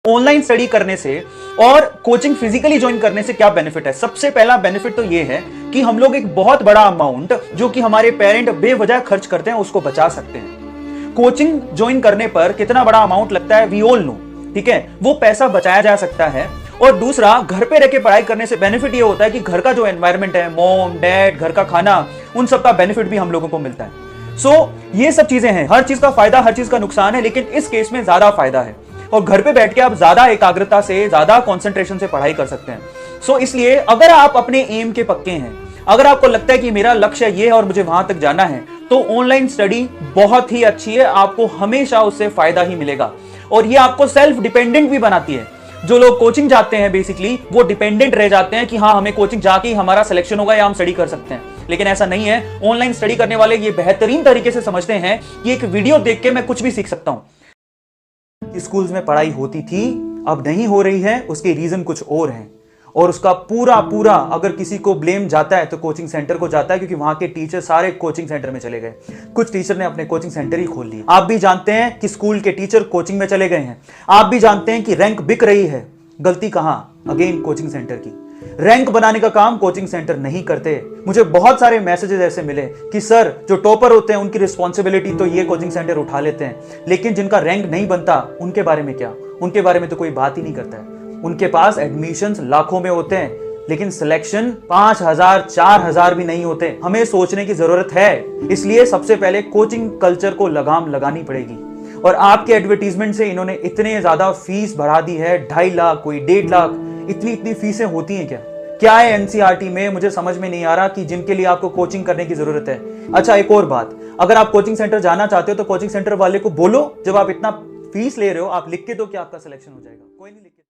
Online study करने से और कोचिंग फिजिकली ज्वाइन करने से क्या बेनिफिट है? सबसे पहला बेनिफिट तो ये है कि हम लोग एक बहुत बड़ा अमाउंट जो कि हमारे पेरेंट बेवजह खर्च करते हैं उसको बचा सकते हैं। कोचिंग ज्वाइन करने पर कितना बड़ा अमाउंट लगता है वी ऑल नो, ठीक है, वो पैसा बचाया जा सकता है। और दूसरा, घर पे रह के पढ़ाई करने से बेनिफिट ये होता है कि घर का जो एनवायरनमेंट है, मॉम डैड, घर का खाना, उन सब का बेनिफिट भी हम लोगों को मिलता है। ये सब चीजें हैं, हर चीज का फायदा हर चीज का नुकसान है, लेकिन इस केस में ज्यादा फायदा है और घर पे बैठ के आप ज्यादा एकाग्रता से, ज्यादा कंसंट्रेशन से पढ़ाई कर सकते हैं। इसलिए अगर आप अपने एम के पक्के हैं, अगर आपको लगता है कि मेरा लक्ष्य ये है और मुझे वहां तक जाना है, तो ऑनलाइन स्टडी बहुत ही अच्छी है, आपको हमेशा उससे फायदा ही मिलेगा और ये आपको सेल्फ डिपेंडेंट भी बनाती है। जो लोग कोचिंग जाते हैं बेसिकली वो डिपेंडेंट रह जाते हैं कि हाँ, हमें कोचिंग जाके ही हमारा सिलेक्शन होगा या हम स्टडी कर सकते हैं, लेकिन ऐसा नहीं है। ऑनलाइन स्टडी करने वाले ये बेहतरीन तरीके से समझते हैं कि एक वीडियो देख के मैं कुछ भी सीख सकता हूं। स्कूल्स में पढ़ाई होती थी, अब नहीं हो रही है, उसके रीजन कुछ और हैं और उसका पूरा अगर किसी को ब्लेम जाता है तो कोचिंग सेंटर को जाता है, क्योंकि वहां के टीचर सारे कोचिंग सेंटर में चले गए। कुछ टीचर ने अपने कोचिंग सेंटर ही खोल लिए। आप भी जानते हैं कि स्कूल के टीचर कोचिंग में चले गए हैं। आप भी जानते हैं कि रैंक बिक रही है। गलती कहां? अगेन कोचिंग सेंटर की। रैंक बनाने का काम कोचिंग सेंटर नहीं करते। मुझे बहुत सारे मैसेजेस ऐसे मिले कि सर, जो टॉपर होते हैं उनकी रिस्पॉन्सिबिलिटी तो ये कोचिंग सेंटर उठा लेते हैं, लेकिन जिनका रैंक नहीं बनता उनके बारे में क्या? उनके बारे में तो कोई बात ही नहीं करता है। उनके पास एडमिशंस लाखों में होते हैं, लेकिन सिलेक्शन 5000 4000 भी नहीं होते। हमें सोचने की जरूरत है। इसलिए सबसे पहले कोचिंग कल्चर को लगाम लगानी पड़ेगी। और आपके एडवर्टीजमेंट से इन्होंने इतने ज्यादा फीस बढ़ा दी है, 2.5 लाख, कोई 1.5 लाख, इतनी फीसें होती हैं क्या है एनसीईआरटी में? मुझे समझ में नहीं आ रहा कि जिनके लिए आपको कोचिंग करने की जरूरत है। अच्छा, एक और बात, अगर आप कोचिंग सेंटर जाना चाहते हो तो कोचिंग सेंटर वाले को बोलो, जब आप इतना फीस ले रहे हो, आप लिख के दो कि आपका सिलेक्शन हो जाएगा। कोई नहीं लिख के